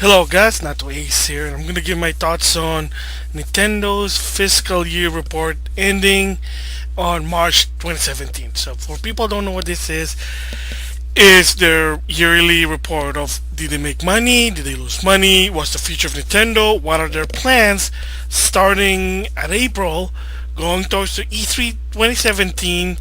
Hello guys, NautoAce here, and I'm gonna give my thoughts on Nintendo's fiscal year report ending on March 2017. So for people who don't know what this is their yearly report of did they make money, did they lose money, what's the future of Nintendo, what are their plans starting at April, going towards the E3 2017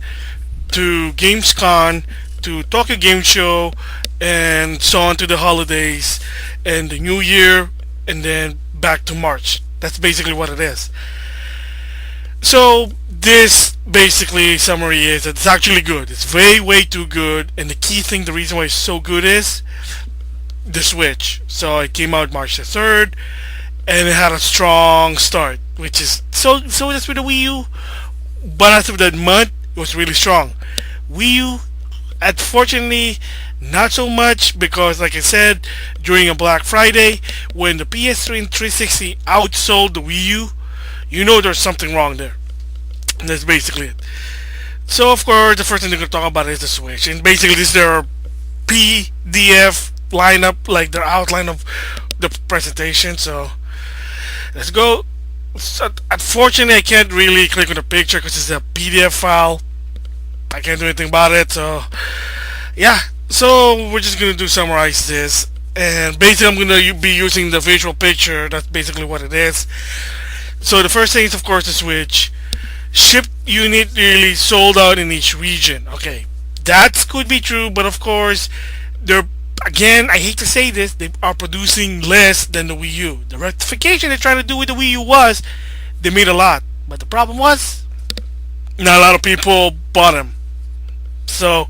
to GamesCon to Tokyo Game Show and so on to the holidays and the new year and then back to March. That's basically what it is. So this basically summary is that it's actually good. It's way too good, and the key thing, the reason why it's so good is the Switch. So it came out March the 3rd and it had a strong start, which is so that's with the Wii U, but after that month it was really strong. Wii U, unfortunately, not so much because, like I said, during a Black Friday, when the PS3 and 360 outsold the Wii U, you know there's something wrong there. And that's basically it. So, of course, the first thing they're going to talk about is the Switch. And basically, this is their PDF lineup, like their outline of the presentation. So, let's go. So, unfortunately, I can't really click on the picture because it's a PDF file. I can't do anything about it, so yeah. So we're just gonna summarize this, and basically I'm gonna be using the visual picture. That's basically what it is. So the first thing is, of course, the Switch. Shipped unit really sold out in each region. Okay, that could be true, but of course, they're again. I hate to say this, they are producing less than the Wii U. The rectification they're trying to do with the Wii U was they made a lot, but the problem was not a lot of people bought them. So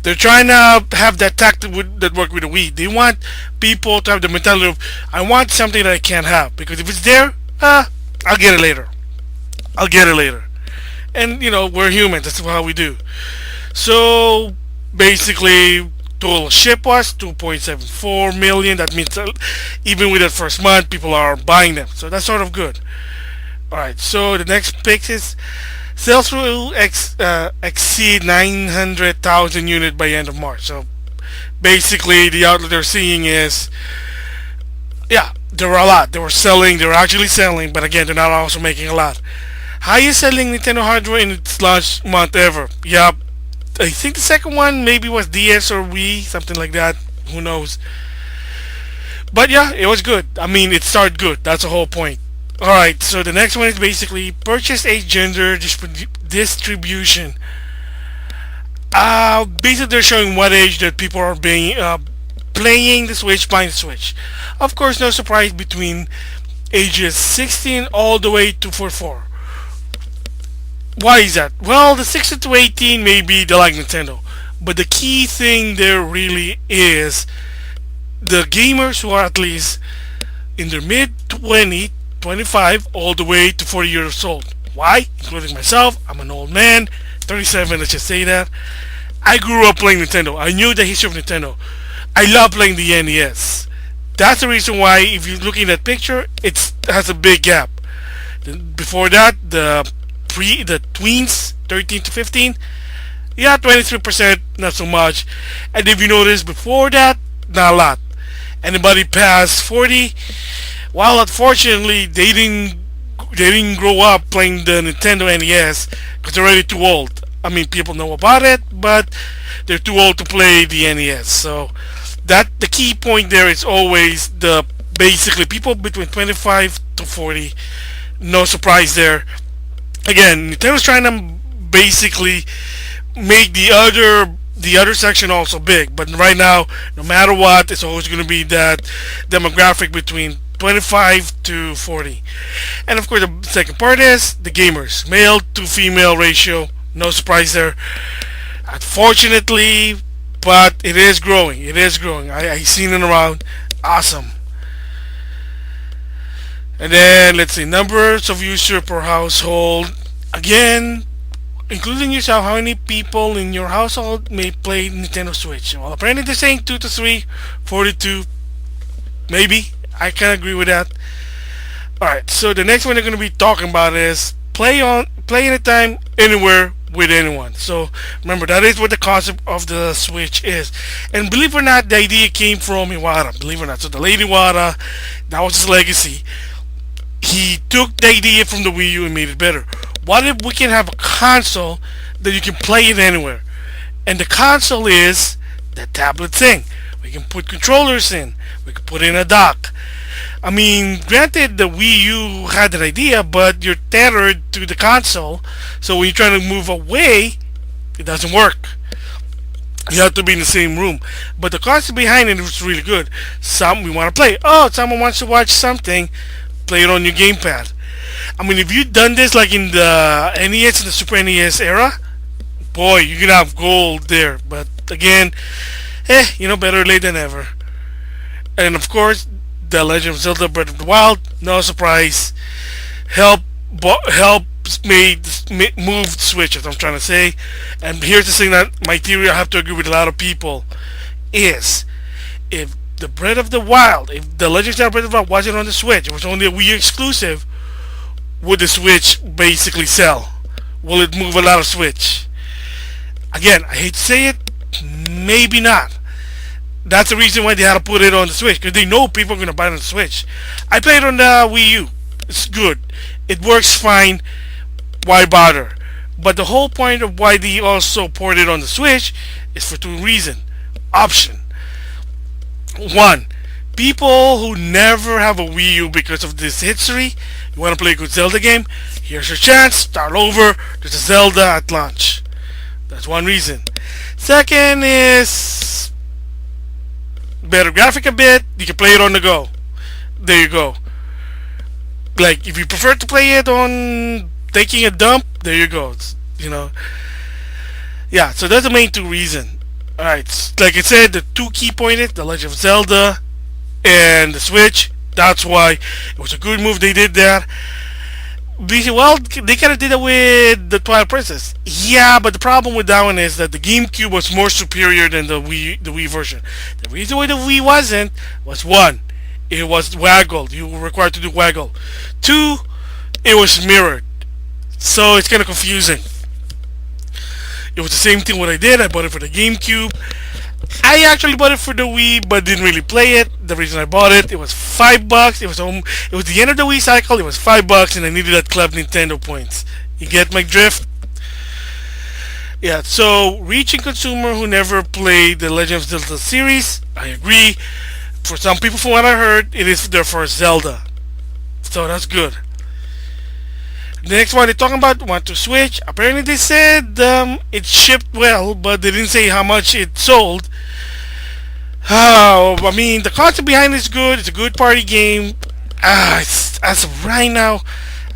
they're trying to have that tactic that work with the Wii. They want people to have the mentality of I want something that I can't have, because if it's there, I'll get it later. I'll get it later. And we're humans. That's how we do. So basically, total ship was 2.74 million. That means even with that first month, people are buying them. So that's sort of good. All right. So the next pick is sales will exceed 900,000 units by end of March. So basically, the outlet they're seeing is, yeah, there were a lot. They were selling. They were actually selling, but again, they're not also making a lot. Highest selling Nintendo hardware in its launch month ever. Yeah, I think the second one maybe was DS or Wii, something like that. Who knows? But yeah, it was good. I mean, it started good. That's the whole point. Alright, so the next one is basically purchase age gender distribution. Basically they're showing what age that people are being playing the Switch, buying the Switch. Of course, no surprise between ages 16 all the way to 44. Why is that? Well, the 16 to 18 maybe they like Nintendo, but the key thing there really is the gamers who are at least in their mid 20s, 25 all the way to 40 years old. Why? Including myself. I'm an old man, 37, let's just say that. I grew up playing Nintendo. I knew the history of Nintendo. I love playing the NES. That's the reason why, if you're looking at that picture, it has a big gap. Before that, the tweens, 13 to 15, yeah, 23%, not so much. And if you notice, before that, not a lot. Anybody past 40, well, unfortunately, they didn't grow up playing the Nintendo NES because they're already too old. I mean, people know about it, but they're too old to play the NES. So that the key point there is always the basically people between 25 to 40. No surprise there. Again, Nintendo's trying to basically make the other section also big, but right now, no matter what, it's always going to be that demographic between 25 to 40. And of course, the second part is the gamers, male to female ratio. No surprise there, unfortunately, but it is growing. It is growing. I seen it around. Awesome. And then let's see, numbers of user per household. Again, including yourself, how many people in your household may play Nintendo Switch? Well, apparently they're saying 2 to 3, 42, maybe. I can agree with that. Alright, so the next one they're going to be talking about is play anytime, anywhere, with anyone. So remember, that is what the concept of the Switch is. And believe it or not, the idea came from Iwata. Believe it or not, so the late Iwata, that was his legacy. He took the idea from the Wii U and made it better. What if we can have a console that you can play it anywhere? And the console is the tablet thing. We can put controllers in. We can put in a dock. I mean, granted, the Wii U had an idea, but you're tethered to the console, so when you're trying to move away, it doesn't work. You have to be in the same room. But the concept behind it was really good. We want to play. Oh, someone wants to watch something, play it on your gamepad. I mean, if you've done this like in the NES and the Super NES era, boy, you're gonna have gold there. But again, better late than never. And of course, The Legend of Zelda: Breath of the Wild, no surprise, helps move Switch, as I'm trying to say. And here's the thing that my theory, I have to agree with a lot of people, is if The Legend of Zelda: Breath of the Wild wasn't on the Switch, it was only a Wii U exclusive, would the Switch basically sell? Will it move a lot of Switch? Again, I hate to say it, maybe not. That's the reason why they had to put it on the Switch, because they know people are going to buy it on the Switch. I played it on the Wii U. It's good. It works fine. Why bother? But the whole point of why they also ported it on the Switch is for two reasons. Option. One, people who never have a Wii U because of this history, you want to play a good Zelda game, here's your chance, start over, there's a Zelda at launch. That's one reason. Second is better graphic a bit, you can play it on the go. There you go. Like, if you prefer to play it on taking a dump, there you go. Yeah, so that's the main two reasons. Alright, like I said, the two key points, The Legend of Zelda and the Switch. That's why it was a good move they did that. Well, they kind of did it with the Twilight Princess. Yeah, but the problem with that one is that the GameCube was more superior than the Wii version. The reason why the Wii wasn't was one, it was waggled. You were required to do waggle. Two, it was mirrored. So it's kind of confusing. It was the same thing what I did. I bought it for the GameCube. I actually bought it for the Wii, but didn't really play it. The reason I bought it, it was $5. It was the end of the Wii cycle. It was $5, and I needed that Club Nintendo points. You get my drift? Yeah. So, reaching consumer who never played the Legend of Zelda series, I agree. For some people, from what I heard, it is their first Zelda, so that's good. The next one they're talking about want to Switch. Apparently they said it shipped well, but they didn't say how much it sold. I mean, the concept behind it is good. It's a good party game. As of right now,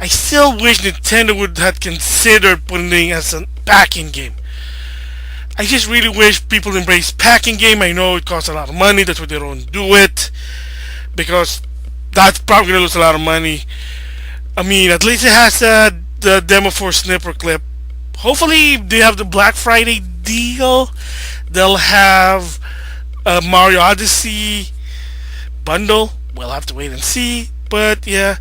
I still wish Nintendo would have considered putting it as a packing game. I just really wish people embrace packing game. I know it costs a lot of money. That's why they don't do it, because that's probably gonna lose a lot of money. I mean, at least it has the demo for Snipper Clip. Hopefully, they have the Black Friday deal. They'll have a Mario Odyssey bundle. We'll have to wait and see. But yeah,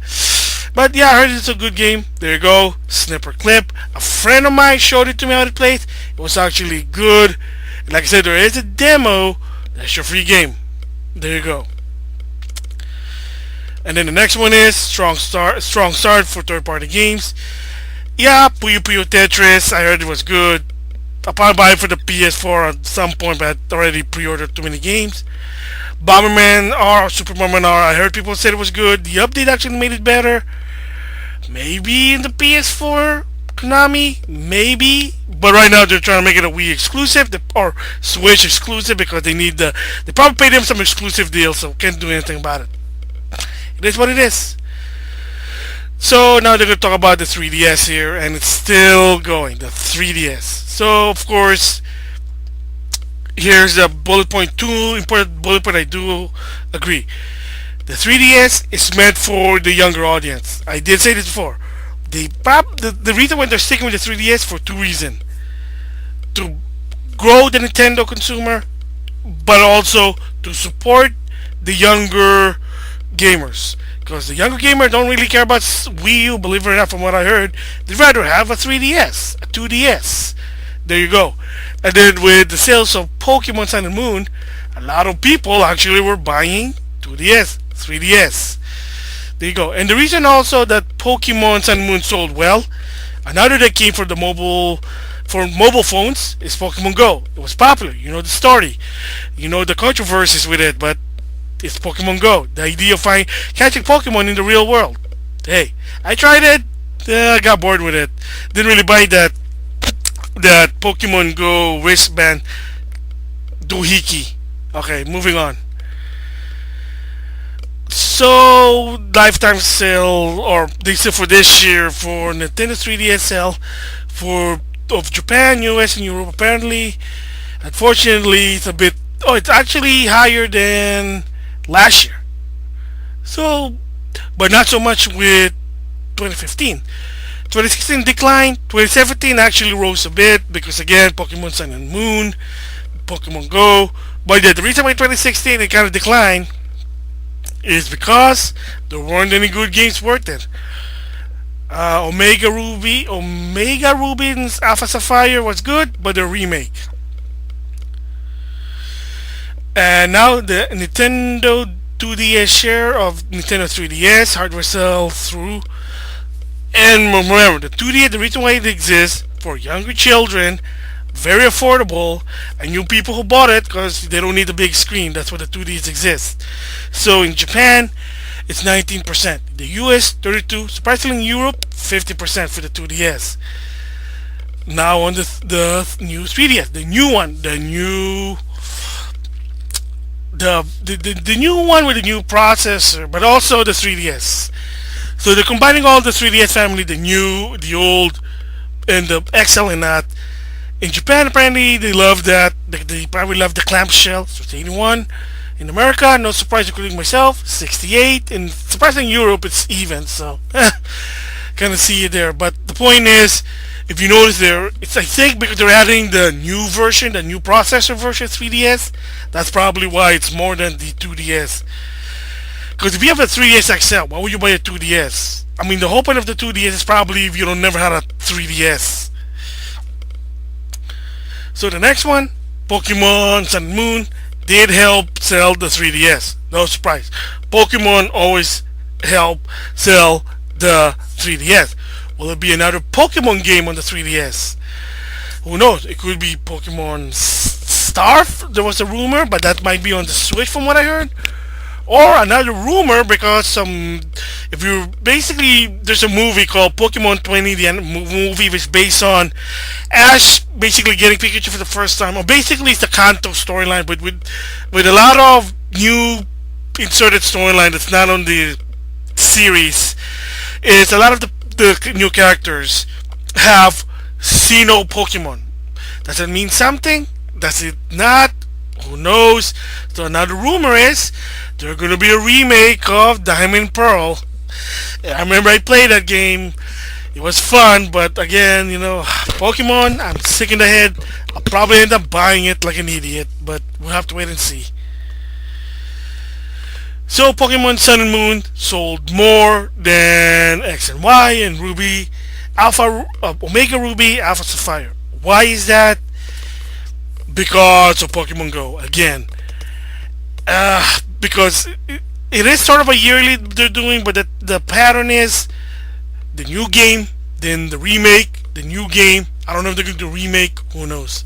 I heard it's a good game. There you go, Snipper Clip. A friend of mine showed it to me how it plays. It was actually good. Like I said, there is a demo. That's your free game. There you go. And then the next one is strong start for third-party games. Yeah, Puyo Puyo Tetris. I heard it was good. I'll probably buy it for the PS4 at some point, but I already pre-ordered too many games. Bomberman R, Super Bomberman R. I heard people said it was good. The update actually made it better. Maybe in the PS4, Konami, maybe. But right now they're trying to make it a Wii exclusive or Switch exclusive because they probably paid them some exclusive deal, so can't do anything about it. It is what it is. So now they're going to talk about the 3DS here, and it's still going, the 3DS. So of course, here's the bullet point 2, important bullet point. I do agree. The 3DS is meant for the younger audience. I did say this before. The reason why they're sticking with the 3DS for two reasons. To grow the Nintendo consumer, but also to support the younger gamers. Because the younger gamer don't really care about Wii U, believe it or not, from what I heard. They'd rather have a 3DS, a 2DS. There you go. And then with the sales of Pokemon Sun and Moon, a lot of people actually were buying 2DS, 3DS. There you go. And the reason also that Pokemon Sun and Moon sold well, another that came for mobile phones is Pokemon Go. It was popular. You know the story. You know the controversies with it, but it's Pokemon Go. The idea of catching Pokemon in the real world. Hey, I tried it. I got bored with it. Didn't really buy that Pokemon Go wristband doohickey. Okay, moving on. So lifetime sale, or they say for this year for Nintendo 3DS sale for of Japan, US, and Europe. Apparently, unfortunately, it's a bit. Oh, it's actually higher than last year. So, but not so much with 2015. 2016 declined. 2017 actually rose a bit because again, Pokemon Sun and Moon, Pokemon Go. But yeah, the reason why 2016 it kind of declined is because there weren't any good games worth it. Omega Ruby and Alpha Sapphire was good, but the remake. And now the Nintendo 2DS share of Nintendo 3DS hardware sell through. And remember, the 2DS, the reason why it exists for younger children, very affordable, and new people who bought it because they don't need a big screen. That's why the 2DS exists. So in Japan, it's 19%. The US, 32%. Surprisingly, in Europe, 50% for the 2DS. Now on the new 3DS, the new one, the new one with the new processor, but also the 3DS. So they're combining all the 3DS family, the new, the old, and the XL and that. In Japan, apparently, they love that. They probably love the clamshell, so it's 81. In America, no surprise, including myself, 68. And surprisingly, in Europe, it's even. So, kind of see it there. But the point is, if you notice there, it's I think because they're adding the new version, the new processor version 3DS. That's probably why it's more than the 2DS. Because if you have a 3DS XL, why would you buy a 2DS? I mean, the whole point of the 2DS is probably if you don't never had a 3DS. So the next one, Pokemon Sun and Moon, did help sell the 3DS. No surprise. Pokemon always help sell the 3DS. Will it be another Pokemon game on the 3DS? Who knows? It could be Pokemon Star. There was a rumor, but that might be on the Switch from what I heard. Or another rumor because if you basically there's a movie called Pokemon 20, the movie was based on Ash basically getting Pikachu for the first time. Or basically it's the Kanto storyline, but with a lot of new inserted storyline that's not on the series. It's a lot of the new characters have Sinnoh Pokemon. Does it mean something? Does it not? Who knows? So another rumor is there's gonna be a remake of Diamond Pearl. I remember I played that game. It was fun, but again, Pokemon, I'm sick in the head. I'll probably end up buying it like an idiot, but we'll have to wait and see. So Pokemon Sun and Moon sold more than X and Y and Ruby, Omega Ruby, Alpha Sapphire. Why is that? Because of Pokemon Go again. Because it is sort of a yearly they're doing, but the pattern is the new game, then the remake, the new game. I don't know if they're going to remake. Who knows?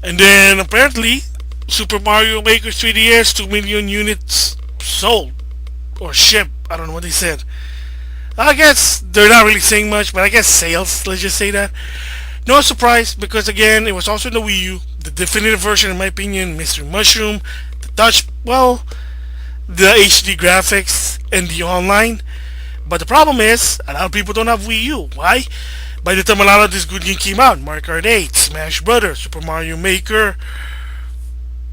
And then apparently, Super Mario Maker 3DS 2 million units sold or shipped. I don't know what they said. I guess they're not really saying much, but I guess sales. Let's just say that. No surprise, because again, it was also in the Wii U. The definitive version, in my opinion, Mystery Mushroom, the touch, the HD graphics, and the online. But the problem is, a lot of people don't have Wii U. Why? By the time a lot of this good game came out, Mario Kart 8, Smash Brothers, Super Mario Maker,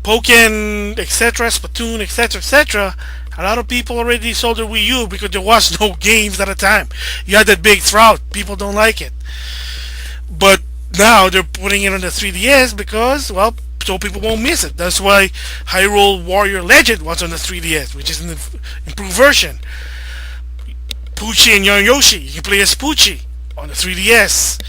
Pokken, etc., Splatoon, etc., a lot of people already sold their Wii U because there was no games at the time. You had that big drought. People don't like it. But now they're putting it on the 3DS because, so people won't miss it. That's why Hyrule Warrior Legend was on the 3DS, which is an improved version. Poochie and Young Yoshi, you can play as Poochie on the 3DS.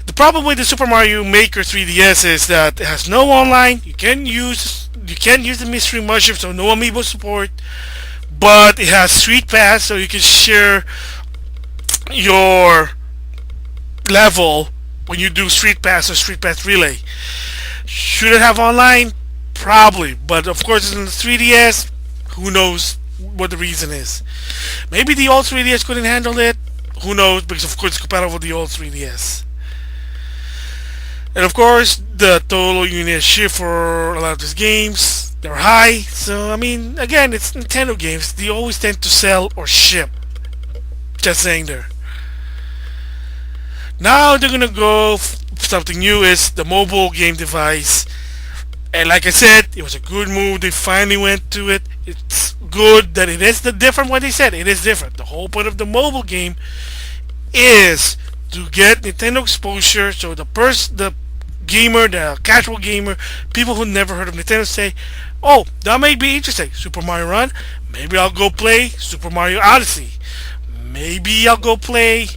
The problem with the Super Mario Maker 3DS is that it has no online. You can't use the mystery mushroom, so no amiibo support. But it has Street Pass, so you can share your level when you do Street Pass or Street Pass Relay. Should it have online? Probably, but of course it's on the 3DS. Who knows what the reason is? Maybe the old 3DS couldn't handle it. Who knows? Because of course it's compatible with the old 3DS. And of course, the total unit ship for a lot of these games, they're high. So I mean, again, it's Nintendo games. They always tend to sell or ship. Just saying there. Now they're gonna go something new is the mobile game device. And like I said, it was a good move. They finally went to it. It's good that it is the different what they said. It is different. The whole point of the mobile game is to get Nintendo exposure, so the gamer, the casual gamer, people who never heard of Nintendo say, "Oh, that may be interesting. Super Mario Run. Maybe I'll go play Super Mario Odyssey. Maybe I'll go play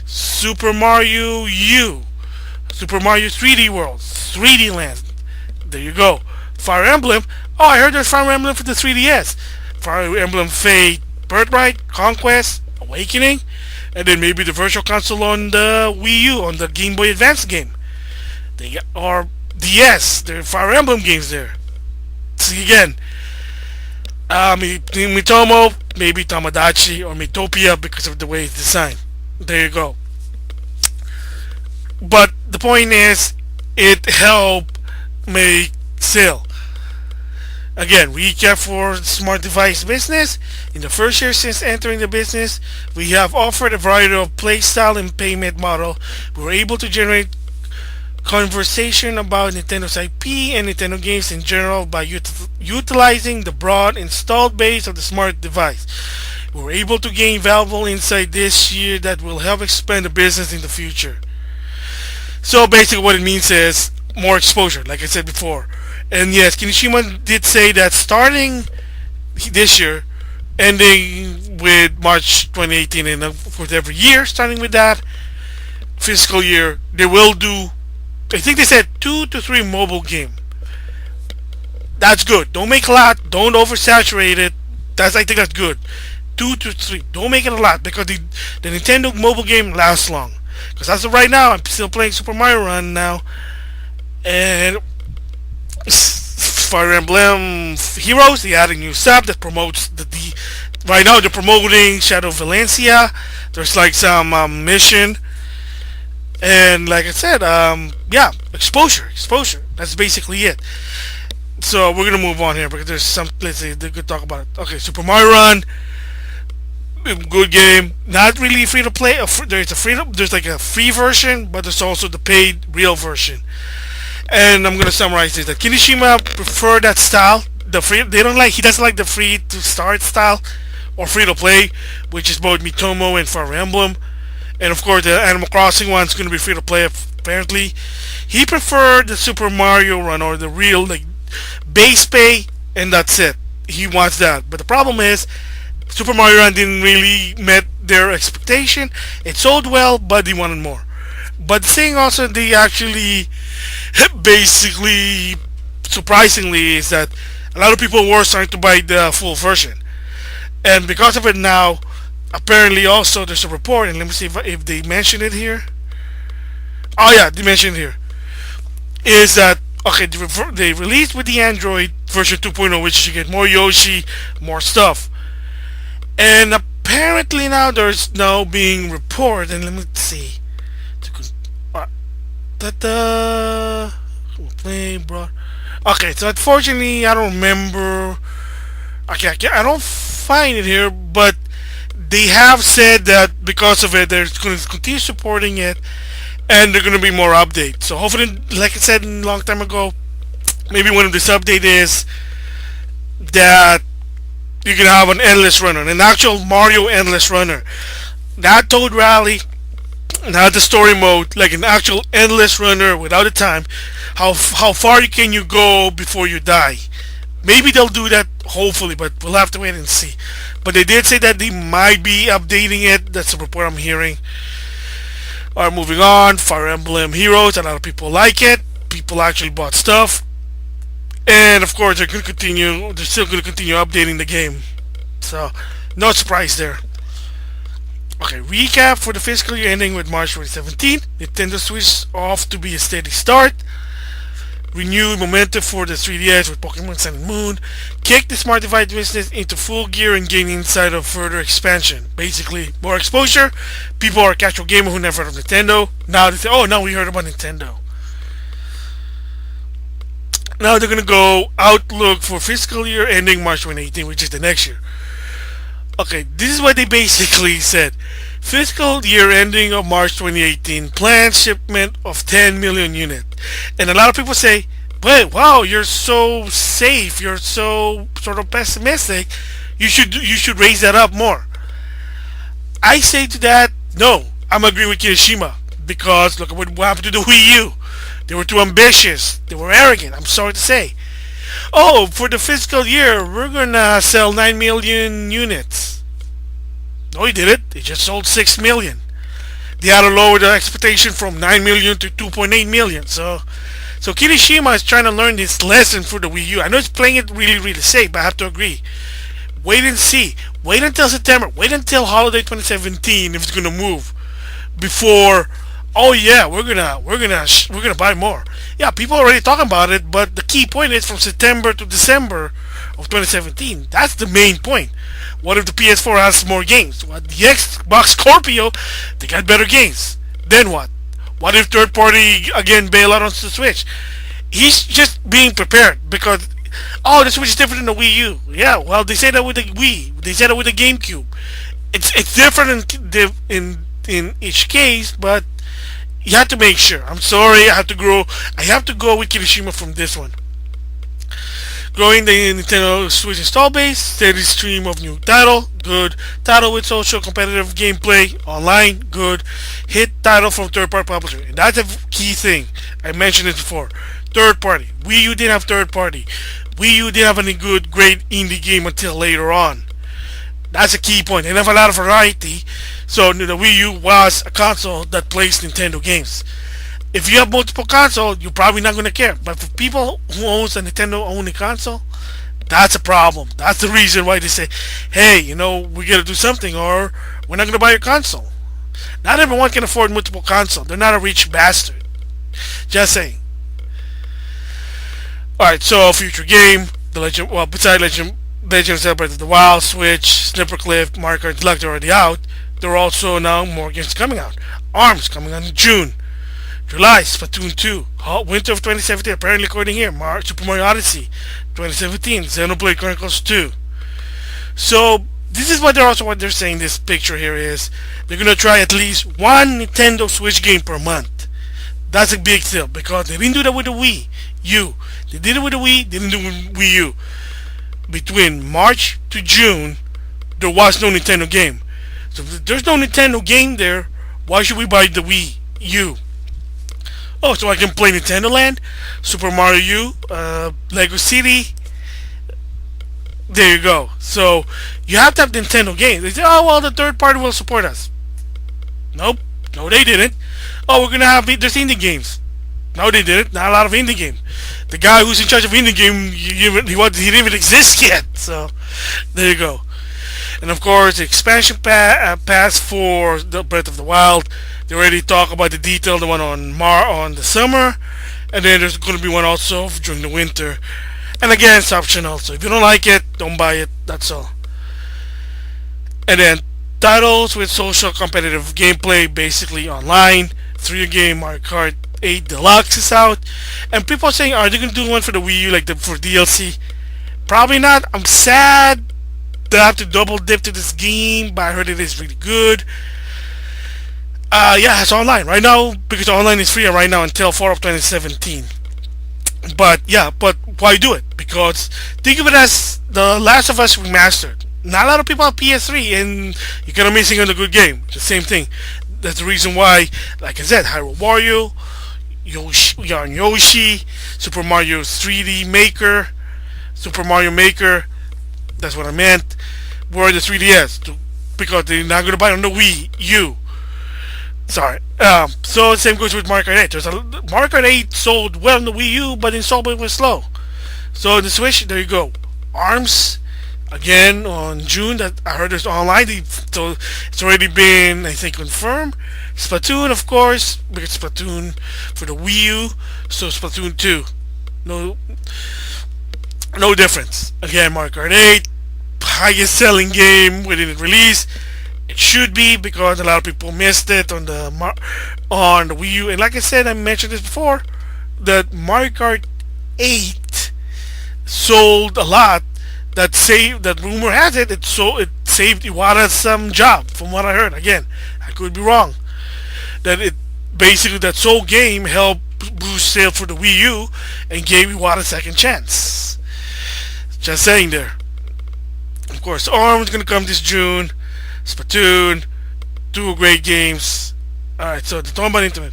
Super Mario U, Super Mario 3D World, 3D Land." There you go. Fire Emblem. Oh, I heard there's Fire Emblem for the 3DS. Fire Emblem Fate, Birthright, Conquest, Awakening, and then maybe the Virtual Console on the Wii U, on the Game Boy Advance game. Or DS. There are Fire Emblem games there. See again. Mitomo, maybe Tamagotchi or Mitopia because of the way it's designed. There you go. But the point is, it helped make sale. Again, recap for smart device business. In the first year since entering the business, we have offered a variety of play style and payment model. We were able to generate conversation about Nintendo's IP and Nintendo games in general by utilizing the broad installed base of the smart device. We were able to gain valuable insight this year that will help expand the business in the future. So basically what it means is more exposure, like I said before. And yes, Kinishima did say that starting this year, ending with March 2018, and of course every year starting with that fiscal year, they will do, I think they said 2 to 3 mobile game. That's good. Don't make a lot. Don't oversaturate it. I think that's good. 2 to 3. Don't make it a lot because the Nintendo mobile game lasts long. Because as of right now, I'm still playing Super Mario Run now, and Fire Emblem Heroes, they added a new sub that promotes right now they're promoting Shadow of Valencia. There's like some mission, and like I said, yeah, exposure. That's basically it. So we're gonna move on here because there's some, let's say they could talk about it. Okay, Super Mario Run, good game. Not really free to play. There's like a free version, but there's also the paid real version. And I'm gonna summarize this: that Kinishima prefer that style. He doesn't like the free to start style or free to play, which is both Mitomo and Fire Emblem. And of course, the Animal Crossing one's gonna be free to play. Apparently, he preferred the Super Mario Run or the real like base pay, and that's it. He wants that. But the problem is, Super Mario Run didn't really met their expectation. It sold well, but they wanted more. But the thing also, they actually basically, surprisingly, is that a lot of people were starting to buy the full version. And because of it now, apparently also there's a report, and let me see if they mention it here. Oh yeah, they mentioned it here. Is that, okay, they released with the Android version 2.0, which you get more Yoshi, more stuff. And apparently now there's now being reported, and let me see. Play, bro. Okay, so unfortunately I don't remember. Okay, I don't find it here, but they have said that because of it, they're going to continue supporting it, and they're going to be more updates. So hopefully, like I said a long time ago, maybe one of this update is that you can have an endless runner, an actual Mario endless runner. That Toad Rally Not the story mode, like an actual endless runner without a time. How far can you go before you die? Maybe they'll do that, hopefully, but we'll have to wait and see. But they did say that they might be updating it. That's a report I'm hearing. Alright, moving on. Fire Emblem Heroes. A lot of people like it. People actually bought stuff. And of course, they're going to continue. They're still going to continue updating the game. So, no surprise there. Okay, recap for the fiscal year ending with March 2017. Nintendo Switch off to be a steady start. Renewed momentum for the 3DS with Pokemon Sun and Moon. Kick the smart device business into full gear and gain insight of further expansion. Basically, more exposure. People are casual gamer who never heard of Nintendo. Now they say, oh, now we heard about Nintendo. Now they're going to go outlook for fiscal year ending March 2018, which is the next year. Okay, this is what they basically said. Fiscal year ending of March 2018, planned shipment of 10 million units. And a lot of people say, wait, wow, you're so safe, you're so sort of pessimistic, you should raise that up more. I say to that, no, I'm agreeing with Kirishima, because look at what happened to the Wii U. They were too ambitious, they were arrogant, I'm sorry to say. Oh, for the fiscal year, we're gonna sell 9 million units. No, he didn't. They just sold 6 million. They had to lower the expectation from 9 million to 2.8 million. So Kirishima is trying to learn this lesson for the Wii U. I know he's playing it really, really safe, but I have to agree. Wait and see. Wait until September. Wait until holiday 2017 if it's gonna move. Before, oh yeah, we're gonna buy more. Yeah, people are already talking about it, but the key point is from September to December of 2017. That's the main point. What if the PS4 has more games? What the Xbox Scorpio, they got better games. Then what? What if third party again bail out on the Switch? He's just being prepared because the Switch is different than the Wii U. Yeah, well they say that with the Wii, they said that with the GameCube. It's different in each case, but you have to make sure. I'm sorry, I have to go with Kirishima from this one. Growing the Nintendo Switch install base, steady stream of new title, good. Title with social competitive gameplay, online, good. Hit title from third party publisher. And that's a key thing. I mentioned it before. Third party. Wii U didn't have third party. Wii U didn't have any good, great indie game until later on. That's a key point. They didn't have a lot of variety. So the Wii U was a console that plays Nintendo games. If you have multiple consoles, you're probably not going to care. But for people who owns a Nintendo only console, that's a problem. That's the reason why they say, hey, we got to do something or we're not going to buy your console. Not everyone can afford multiple consoles. They're not a rich bastard. Just saying. Alright, so future game, besides Legend of Zelda Breath of the Wild, Switch, Snippercliff, Mario Kart Deluxe are already out. There are also now more games coming out. ARMS coming out in June. July, Splatoon 2. Winter of 2017, apparently according here. Super Mario Odyssey 2017. Xenoblade Chronicles 2. So, this is what they're saying this picture here is. They're going to try at least one Nintendo Switch game per month. That's a big deal because they didn't do that with the Wii U. They did it with the Wii, they didn't do it with Wii U. Between March to June, there was no Nintendo game. So if there's no Nintendo game there, why should we buy the Wii U? Oh, so I can play Nintendo Land, Super Mario U, Lego City. There you go. So you have to have Nintendo games. They say, oh well, the third party will support us. Nope. No, they didn't. Oh, we're gonna have there's indie games. No, they didn't. Not a lot of indie games. The guy who's in charge of indie game, he didn't even exist yet. So there you go. And of course, the expansion pass for the Breath of the Wild. They already talk about the detail, the one on the summer, and then there's going to be one also during the winter. And again, it's optional. So if you don't like it, don't buy it. That's all. And then titles with social competitive gameplay, basically online. 3 game Mario Kart 8 Deluxe is out, and people are saying, are they going to do one for the Wii U, like for DLC? Probably not. I'm sad that I have to double dip to this game, but I heard it is really good. Yeah, it's online right now because online is free right now until fall of 2017. But yeah, but why do it? Because think of it as The Last of Us Remastered. Not a lot of people have PS3 and you're kind of missing on a good game. The same thing. That's the reason why, like I said, Hyrule Wario, Yoshi, Super Mario 3D Maker, Super Mario Maker. That's what I meant. Were the 3DS because they're not gonna buy it on the Wii U. Sorry. So same goes with Mario Kart 8. Mario Kart 8 sold well on the Wii U, but installment was slow. So the Switch, there you go. ARMS again on June. That I heard it's online. So it's already been, I think, confirmed. Splatoon, of course, because Splatoon for the Wii U. So Splatoon 2, no, no difference. Again, Mario Kart 8, highest selling game within its release. It should be because a lot of people missed it on the Wii U. And like I said, I mentioned this before, that Mario Kart 8 sold a lot. That rumor has it. It saved Iwata some job, from what I heard. Again, I could be wrong. That it basically, that sole game helped boost sales for the Wii U and gave Iwata a second chance. Just saying there. Of course, ARMS is gonna come this June. Splatoon, two great games. Alright, so the talking about internet.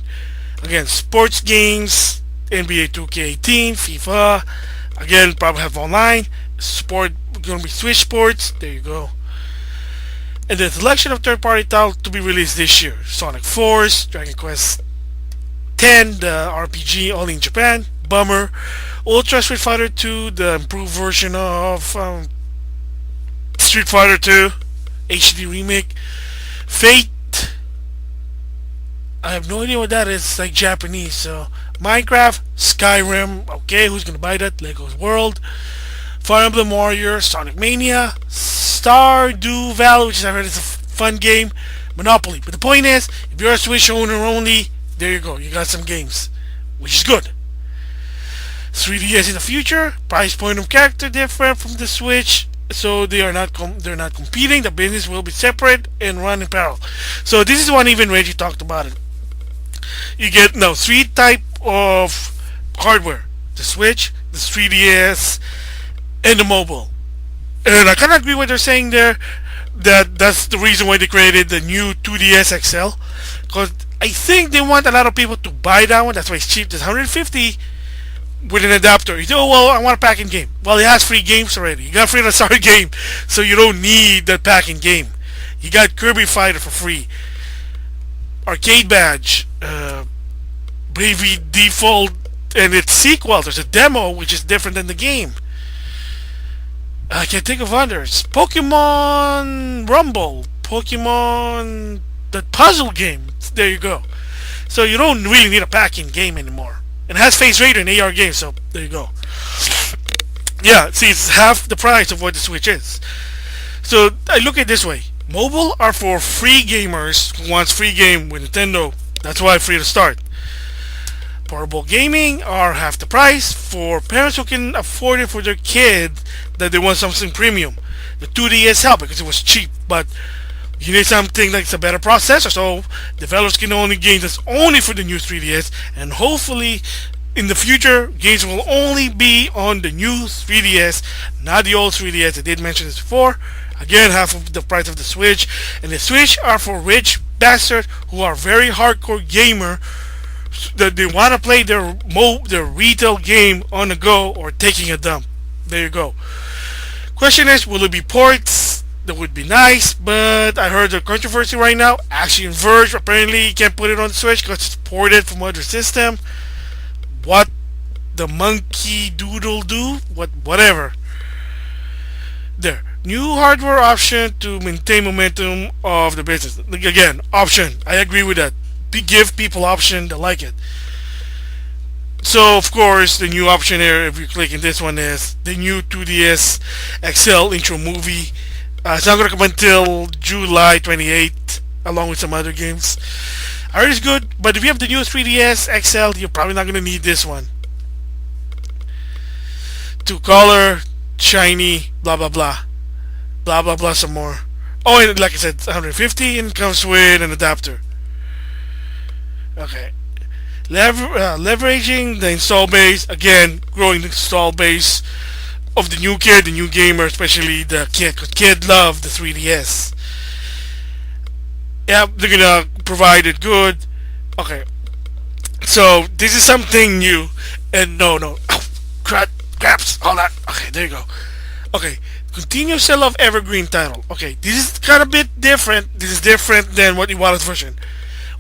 Again, sports games, NBA 2K18, FIFA. Again, probably have online. Sport, gonna be Switch Sports. There you go. And the selection of third-party titles to be released this year: Sonic Force, Dragon Quest X, the RPG only in Japan. Bummer. Ultra Street Fighter 2, the improved version of Street Fighter 2 HD remake. Fate, I have no idea what that is. It's like Japanese. So Minecraft, Skyrim. Okay, who's gonna buy that? Lego's World, Fire Emblem Warriors, Sonic Mania, Stardew Valley, which I heard is a fun game. Monopoly. But the point is, if you're a Switch owner only, there you go. You got some games, which is good. 3DS in the future. Price point of character different from the Switch. So they're not competing. The business will be separate and run in parallel. So this is one even Reggie talked about it. You get now three type of hardware: the Switch, the 3DS, and the mobile. And I kind of agree with what they're saying there. That's the reason why they created the new 2DS XL, because I think they want a lot of people to buy that one. That's why it's cheap. It's 150 with an adapter. You say, oh, well, I want a pack-in game. Well, it has free games already. You got free to start a game, so you don't need that pack-in game. You got Kirby Fighter for free, Arcade Badge, Bravely Default, and its sequel. There's a demo which is different than the game. I can't think of others. Pokemon Rumble, Pokemon, the puzzle game. There you go. So you don't really need a pack-in game anymore. It has Face Raider and AR games, so there you go. Yeah, see, it's half the price of what the Switch is. So I look at it this way: mobile are for free gamers who wants free game with Nintendo. That's why free to start. Portable gaming are half the price for parents who can afford it for their kid that they want something premium. The 2DS helped because it was cheap, but you need something that's a better processor, so developers can only gain this only for the new 3DS, and hopefully in the future games will only be on the new 3DS, not the old 3DS. I did mention this before. Again, half of the price of the Switch, and the Switch are for rich bastards who are very hardcore gamer, that they want to play their retail game on the go or taking a dump. There you go. Question is, will it be ports? That would be nice, but I heard the controversy right now. Action Verge, apparently you can't put it on the Switch because it's ported from other system. What the monkey doodle do? Whatever. There. New hardware option to maintain momentum of the business. Again, option. I agree with that. Give people option to like it. So of course the new option here, if you click in this one, is the new 2DS XL intro movie. It's not going to come until July 28th, along with some other games. I heard it's good, but if you have the new 3DS XL, you're probably not going to need this one. Two color, shiny, blah blah blah, blah blah blah, some more. Oh, and like I said, 150, and comes with an adapter. Okay. Leveraging the install base, again, growing the install base of the new kid, the new gamer, especially the kid, because kid love the 3DS. Yeah, they're gonna provided good. Okay, so this is something new, and no, ow, craps, all that. Okay, there you go. Okay, continue sell of evergreen title. Okay, this is kind of a bit different. This is different than what Iwata's version.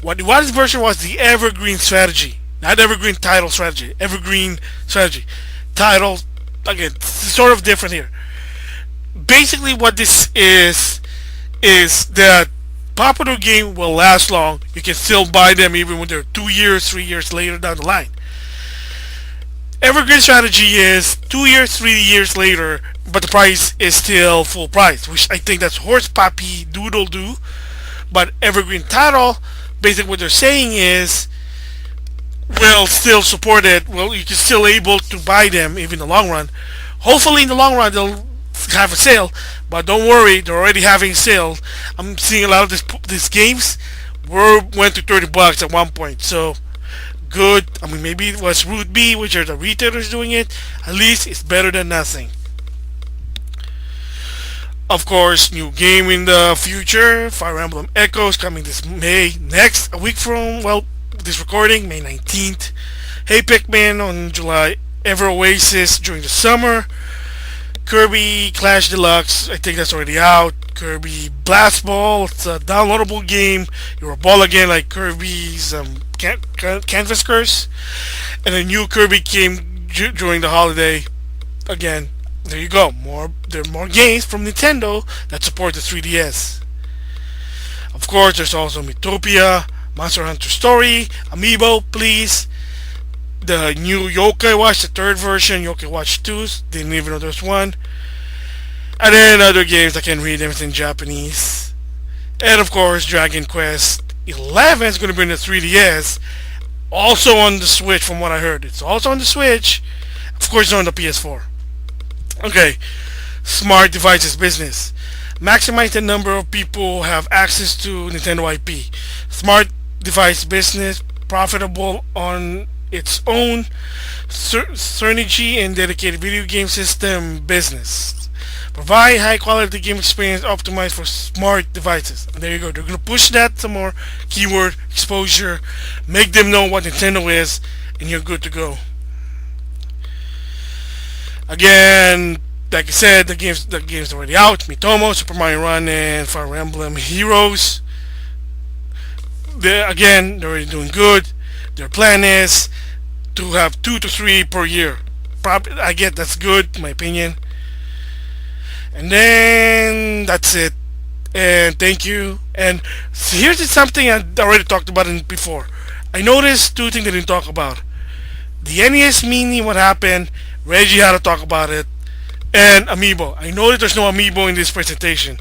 What Iwata's version was the evergreen strategy, not evergreen title strategy. Evergreen strategy, title again, sort of different here. Basically, what this is that popular game will last long. You can still buy them even when they're 2 years, 3 years later down the line. Evergreen strategy is 2 years, 3 years later, but the price is still full price, which I think that's horse poppy doodle do. But evergreen title, basically what they're saying is, will still support it. Well, you can still able to buy them even in the long run. Hopefully, in the long run, they'll have a sale. But don't worry, they're already having sale. I'm seeing a lot of these games went to $30 at one point. So good. I mean, maybe it was Root B, which are the retailers doing it. At least it's better than nothing. Of course, new game in the future, Fire Emblem Echoes, coming this May, next, a week from, well, this recording, May 19th. Hey Pikmin on July, Ever Oasis during the summer. Kirby Clash Deluxe, I think that's already out. Kirby Blast Ball, it's a downloadable game. You're a ball again like Kirby's Canvas Curse. And a new Kirby came during the holiday. Again, there you go. There are more games from Nintendo that support the 3DS. Of course, there's also Metopia, Monster Hunter Story, Amiibo, please. The new Yokai Watch, the third version, Yokai Watch 2, didn't even know there's one. And then other games I can read everything in Japanese. And of course, Dragon Quest 11 is going to be in the 3DS. Also on the Switch, from what I heard. It's also on the Switch. Of course, it's on the PS4. Okay, smart devices business. Maximize the number of people who have access to Nintendo IP. Smart device business, profitable on its own. Synergy and dedicated video game system business. Provide high quality game experience optimized for smart devices. And there you go. They're going to push that some more. Keyword, exposure. Make them know what Nintendo is, and you're good to go. Again, like I said, the game's already out. Mitomo, Super Mario Run, and Fire Emblem Heroes. They're already doing good. Their plan is to have 2 to 3 per year. I get that's good, in my opinion. And then that's it. And thank you. And here's something I already talked about before. I noticed 2 things I didn't talk about. The NES Mini, what happened? Reggie had to talk about it, and Amiibo. I know that there's no Amiibo in this presentation,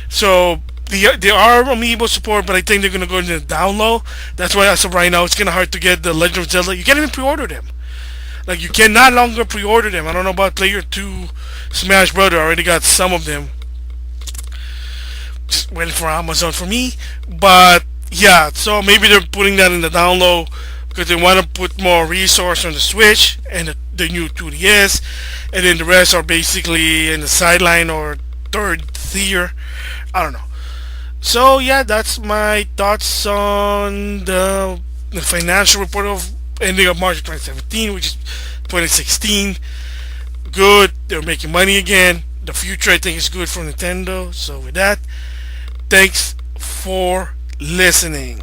so there are Amiibo support, but I think they're gonna go into the down low. That's why as of right now, it's kinda hard to get the Legend of Zelda. You can't even pre-order them. Like you can no longer pre-order them. I don't know about Player 2 Smash Brother. I already got some of them. Just waiting for Amazon for me, but yeah. So maybe they're putting that in the down low because they want to put more resource on the Switch and the new 2DS, and then the rest are basically in the sideline or third tier. I don't know. So yeah, that's my thoughts on the financial report of ending of March 2017, which is 2016. Good, they're making money again. The future I think is good for Nintendo. So with that, thanks for listening.